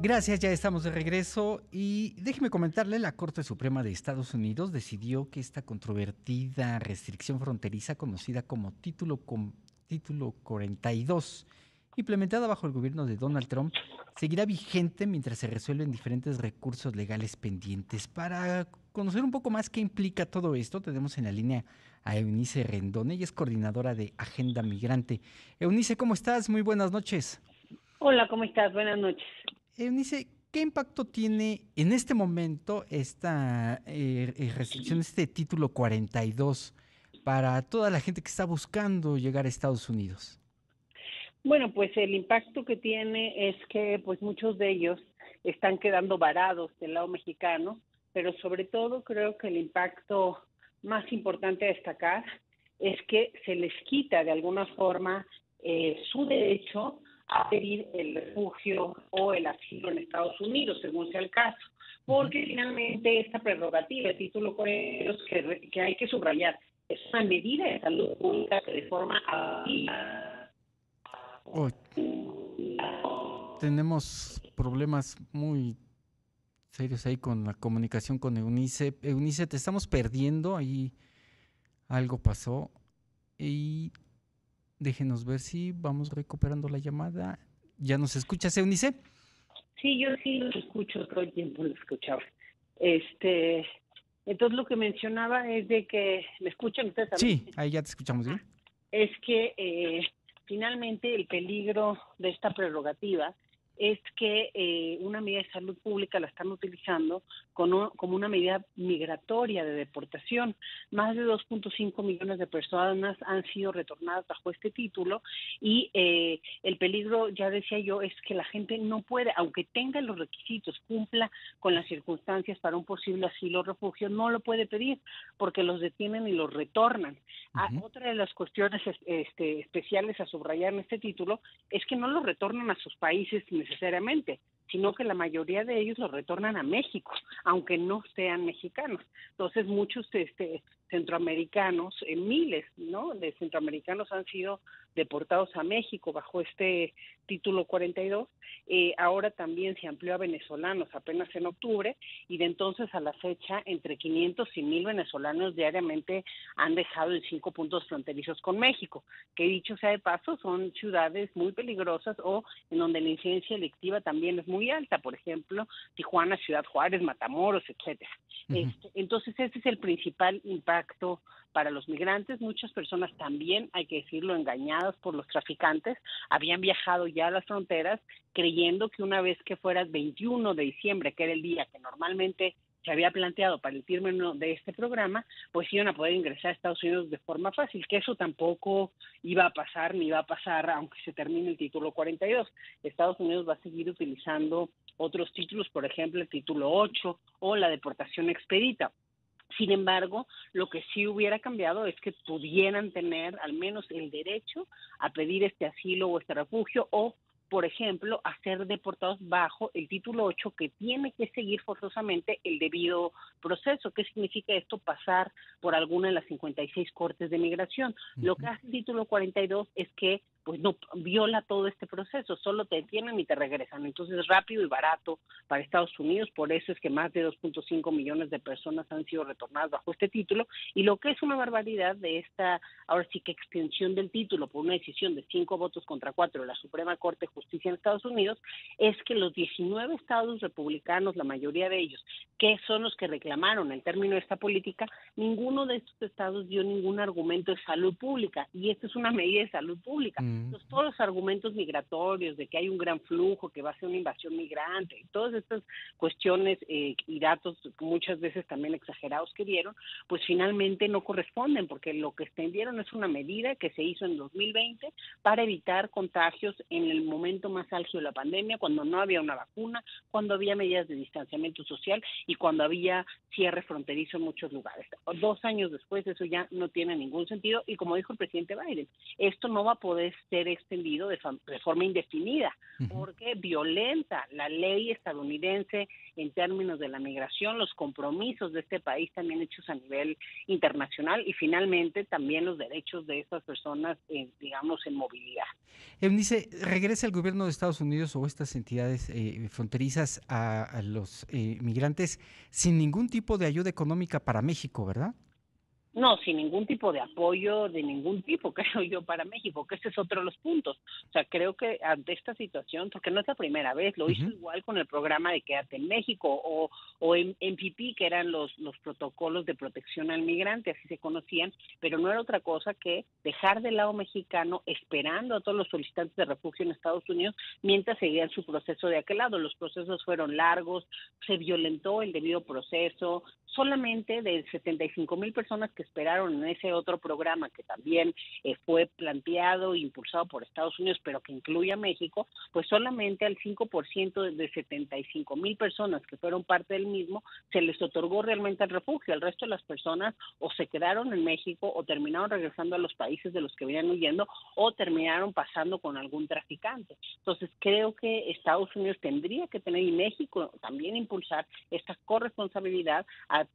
Gracias, ya estamos de regreso y déjeme comentarle, la Corte Suprema de Estados Unidos decidió que esta controvertida restricción fronteriza conocida como Título 42, implementada bajo el gobierno de Donald Trump, seguirá vigente mientras se resuelven diferentes recursos legales pendientes. Para conocer un poco más qué implica todo esto, tenemos en la línea a Eunice Rendón, ella es coordinadora de Agenda Migrante. Eunice, ¿cómo estás? Muy buenas noches. Hola, ¿cómo estás? Buenas noches. Eunice, ¿qué impacto tiene en este momento esta restricción, este título 42 para toda la gente que está buscando llegar a Estados Unidos? Bueno, pues el impacto que tiene es que pues muchos de ellos están quedando varados del lado mexicano, pero sobre todo creo que el impacto más importante a destacar es que se les quita de alguna forma su derecho a pedir el refugio o el asilo en Estados Unidos, según sea el caso, Ujú. porque finalmente esta prerrogativa, el título 42, que hay que subrayar, es una medida de salud pública que de forma Oh, tenemos problemas muy serios ahí con la comunicación con Eunice. Eunice, te estamos perdiendo, ahí algo pasó y déjenos ver si vamos recuperando la llamada. ¿Ya nos escuchas, Eunice? Sí, yo sí los escucho, todo el tiempo los escuchaba. Este, entonces lo que mencionaba es de que, ¿me escuchan ustedes también? Sí, ahí ya te escuchamos bien. Es que finalmente el peligro de esta prerrogativa es que una medida de salud pública la están utilizando como una medida migratoria de deportación. Más de 2.5 millones de personas han sido retornadas bajo este título y el peligro, ya decía yo, es que la gente no puede, aunque tenga los requisitos, cumpla con las circunstancias para un posible asilo o refugio, no lo puede pedir porque los detienen y los retornan. Ujú. Otra de las cuestiones especiales a subrayar en este título es que no los retornan a sus países necesariamente, sino que la mayoría de ellos los retornan a México, aunque no sean mexicanos. Entonces muchos centroamericanos, miles, ¿no?, de centroamericanos han sido deportados a México bajo este título 42. Ahora también se amplió a venezolanos apenas en octubre y de entonces a la fecha entre 500 y 1000 venezolanos diariamente han dejado en 5 puntos fronterizos con México, que dicho sea de paso son ciudades muy peligrosas o en donde la incidencia delictiva también es muy alta, por ejemplo, Tijuana, Ciudad Juárez, Matamoros, etcétera. Ujú. Entonces ese es el principal impacto para los migrantes. Muchas personas también, hay que decirlo, engañadas por los traficantes, habían viajado ya a las fronteras creyendo que una vez que fuera el 21 de diciembre, que era el día que normalmente se había planteado para el término de este programa, pues iban a poder ingresar a Estados Unidos de forma fácil, que eso tampoco iba a pasar ni va a pasar aunque se termine el título 42. Estados Unidos va a seguir utilizando otros títulos, por ejemplo, el título 8 o la deportación expedita. Sin embargo, lo que sí hubiera cambiado es que pudieran tener al menos el derecho a pedir este asilo o este refugio o, por ejemplo, a ser deportados bajo el título 8 que tiene que seguir forzosamente el debido proceso. ¿Qué significa esto? Pasar por alguna de las 56 cortes de migración. Lo que Ujú. hace el título 42 es que pues no viola todo este proceso, solo te detienen y te regresan. Entonces es rápido y barato para Estados Unidos, por eso es que más de 2.5 millones de personas han sido retornadas bajo este título, y lo que es una barbaridad de esta, ahora sí que extensión del título por una decisión de 5 votos contra 4 de la Suprema Corte de Justicia en Estados Unidos, es que los 19 estados republicanos, la mayoría de ellos, que son los que reclamaron el término de esta política, ninguno de estos estados dio ningún argumento de salud pública, y esta es una medida de salud pública. Mm. Entonces, todos los argumentos migratorios de que hay un gran flujo, que va a ser una invasión migrante, y todas estas cuestiones y datos muchas veces también exagerados que dieron, pues finalmente no corresponden, porque lo que extendieron es una medida que se hizo en 2020 para evitar contagios en el momento más álgido de la pandemia, cuando no había una vacuna, cuando había medidas de distanciamiento social y y cuando había cierre fronterizo en muchos lugares. 2 años después eso ya no tiene ningún sentido y como dijo el presidente Biden, esto no va a poder ser extendido de forma indefinida porque violenta la ley estadounidense en términos de la migración, los compromisos de este país también hechos a nivel internacional y finalmente también los derechos de estas personas, digamos, en movilidad. Eunice, ¿regresa el gobierno de Estados Unidos o estas entidades fronterizas a los migrantes sin ningún tipo de ayuda económica para México, verdad? No, sin ningún tipo de apoyo de ningún tipo, creo yo, para México, que ese es otro de los puntos. O sea, creo que ante esta situación, porque no es la primera vez, lo hizo igual con el programa de Quédate en México o en MPP, que eran los protocolos de protección al migrante, así se conocían, pero no era otra cosa que dejar del lado mexicano esperando a todos los solicitantes de refugio en Estados Unidos mientras seguían su proceso de aquel lado. Los procesos fueron largos, se violentó el debido proceso, solamente de 75,000 personas que esperaron en ese otro programa que también fue planteado e impulsado por Estados Unidos, pero que incluye a México, pues solamente al 5% de 75,000 personas que fueron parte del mismo se les otorgó realmente el refugio. El resto de las personas o se quedaron en México o terminaron regresando a los países de los que venían huyendo o terminaron pasando con algún traficante. Entonces creo que Estados Unidos tendría que tener y México también impulsar esta corresponsabilidad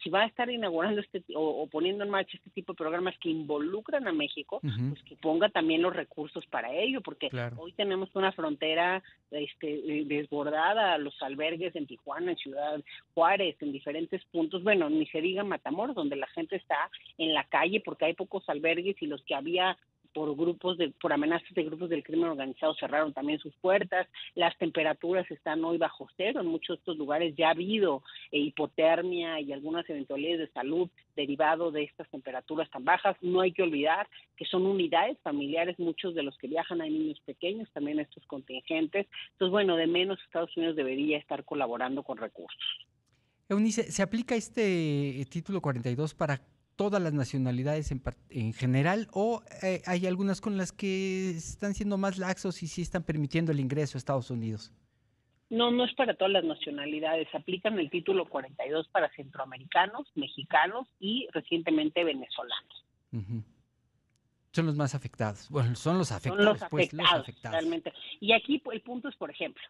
si va a estar inaugurando o poniendo en marcha este tipo de programas que involucran a México, pues que ponga también los recursos para ello, porque hoy tenemos una frontera desbordada, los albergues en Tijuana, en Ciudad Juárez, en diferentes puntos, bueno, ni se diga Matamoros, donde la gente está en la calle porque hay pocos albergues y los que había por amenazas de grupos del crimen organizado cerraron también sus puertas, las temperaturas están hoy bajo cero, en muchos de estos lugares ya ha habido hipotermia y algunas eventualidades de salud derivado de estas temperaturas tan bajas. No hay que olvidar que son unidades familiares, muchos de los que viajan hay niños pequeños, también estos contingentes. Entonces, bueno, de menos Estados Unidos debería estar colaborando con recursos. Eunice, ¿se aplica este título 42 para todas las nacionalidades en general o hay algunas con las que están siendo más laxos y sí están permitiendo el ingreso a Estados Unidos? No, no es para todas las nacionalidades. Aplican el título 42 para centroamericanos, mexicanos y recientemente venezolanos. Son los más afectados. Bueno, son los afectados, los afectados. Realmente. Y aquí el punto es, por ejemplo,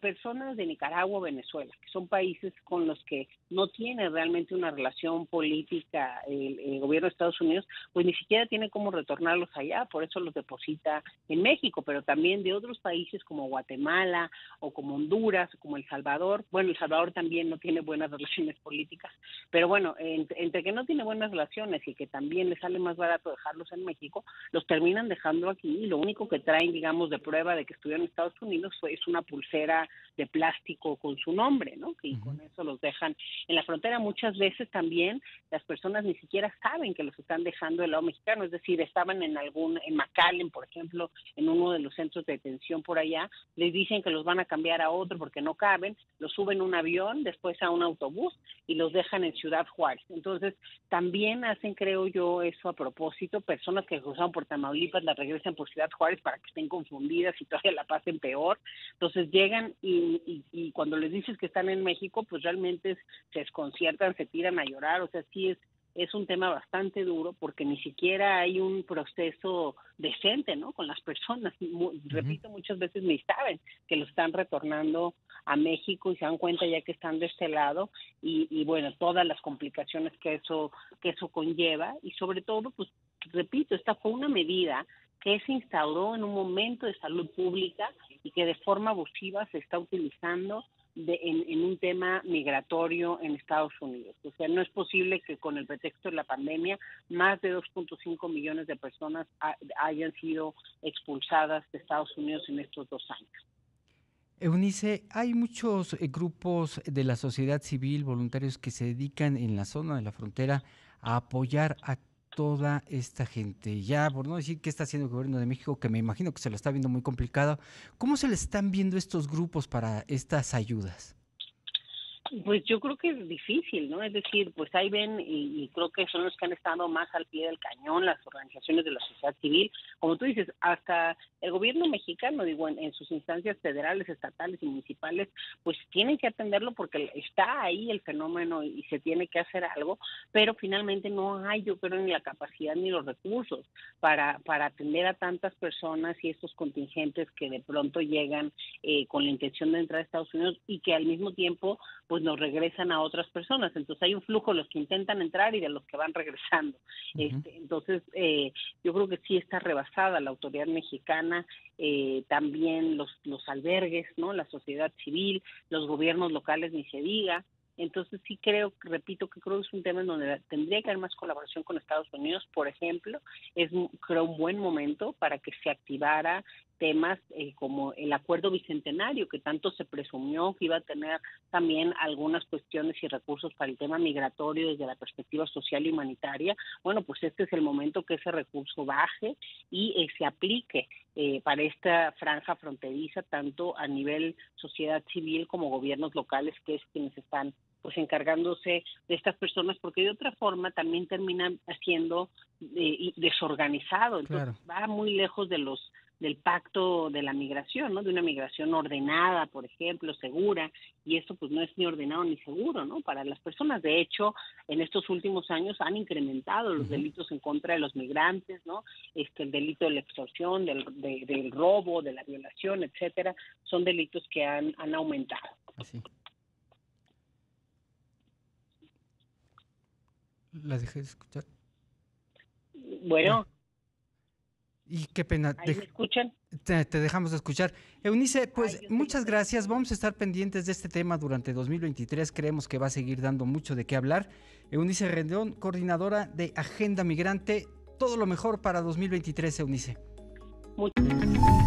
personas de Nicaragua o Venezuela, que son países con los que no tiene realmente una relación política el gobierno de Estados Unidos, pues ni siquiera tiene cómo retornarlos allá, por eso los deposita en México, pero también de otros países como Guatemala o como Honduras o como El Salvador. Bueno, El Salvador también no tiene buenas relaciones políticas, pero bueno, entre que no tiene buenas relaciones y que también le sale más barato dejarlos en México, los terminan dejando aquí y lo único que traen, digamos, de prueba de que estuvieron en Estados Unidos es una pulsera de plástico con su nombre, ¿no? Y con eso los dejan en la frontera. Muchas veces también las personas ni siquiera saben que los están dejando del lado mexicano, es decir, estaban en McAllen, por ejemplo, en uno de los centros de detención por allá, les dicen que los van a cambiar a otro porque no caben, los suben a un avión, después a un autobús y los dejan en Ciudad Juárez. Entonces, también hacen, creo yo, eso a propósito, personas que cruzaron por Tamaulipas las regresan por Ciudad Juárez para que estén confundidas y todavía la pasen peor. Entonces llegan y cuando les dices que están en México, pues realmente se desconciertan, se tiran a llorar. O sea, sí es un tema bastante duro porque ni siquiera hay un proceso decente, ¿no? Con las personas. Repito, muchas veces ni saben que lo están retornando a México y se dan cuenta ya que están de este lado y bueno, todas las complicaciones que eso conlleva y sobre todo, pues repito, esta fue una medida que se instauró en un momento de salud pública y que de forma abusiva se está utilizando en un tema migratorio en Estados Unidos. O sea, no es posible que con el pretexto de la pandemia más de 2.5 millones de personas hayan sido expulsadas de Estados Unidos en estos 2 años. Eunice, hay muchos grupos de la sociedad civil, voluntarios que se dedican en la zona de la frontera a apoyar a toda esta gente. Ya, por no decir qué está haciendo el gobierno de México, que me imagino que se lo está viendo muy complicado, ¿cómo se le están viendo estos grupos para estas ayudas? Pues yo creo que es difícil, ¿no? Es decir, pues ahí ven, y creo que son los que han estado más al pie del cañón, las organizaciones de la sociedad civil. Como tú dices, hasta el gobierno mexicano, digo, en sus instancias federales, estatales y municipales, pues tienen que atenderlo porque está ahí el fenómeno y se tiene que hacer algo, pero finalmente no hay, yo creo, ni la capacidad ni los recursos para atender a tantas personas y estos contingentes que de pronto llegan con la intención de entrar a Estados Unidos y que al mismo tiempo pues nos regresan a otras personas. Entonces hay un flujo de los que intentan entrar y de los que van regresando. Entonces yo creo que sí está rebasada la autoridad mexicana, también los albergues, ¿no? La sociedad civil, los gobiernos locales, ni se diga. Entonces sí repito que creo que es un tema en donde tendría que haber más colaboración con Estados Unidos, por ejemplo. Creo un buen momento para que se activara temas como el acuerdo bicentenario, que tanto se presumió que iba a tener también algunas cuestiones y recursos para el tema migratorio desde la perspectiva social y humanitaria. Bueno, pues este es el momento que ese recurso baje y se aplique para esta franja fronteriza, tanto a nivel sociedad civil como gobiernos locales, que es quienes están pues encargándose de estas personas, porque de otra forma también terminan haciendo desorganizado. Entonces va muy lejos del pacto de la migración, ¿no? De una migración ordenada, por ejemplo, segura, y eso pues no es ni ordenado ni seguro, ¿no? Para las personas. De hecho, en estos últimos años han incrementado los delitos en contra de los migrantes, ¿no? El delito de la extorsión, del robo, de la violación, etcétera, son delitos que han aumentado. Así. ¿La dejé de escuchar? Bueno. Y qué pena. ¿Ahí me escuchan? Te dejamos de escuchar. Eunice, pues muchas gracias. Vamos a estar pendientes de este tema durante 2023. Creemos que va a seguir dando mucho de qué hablar. Eunice Rendón, coordinadora de Agenda Migrante. Todo lo mejor para 2023, Eunice. Muchas gracias.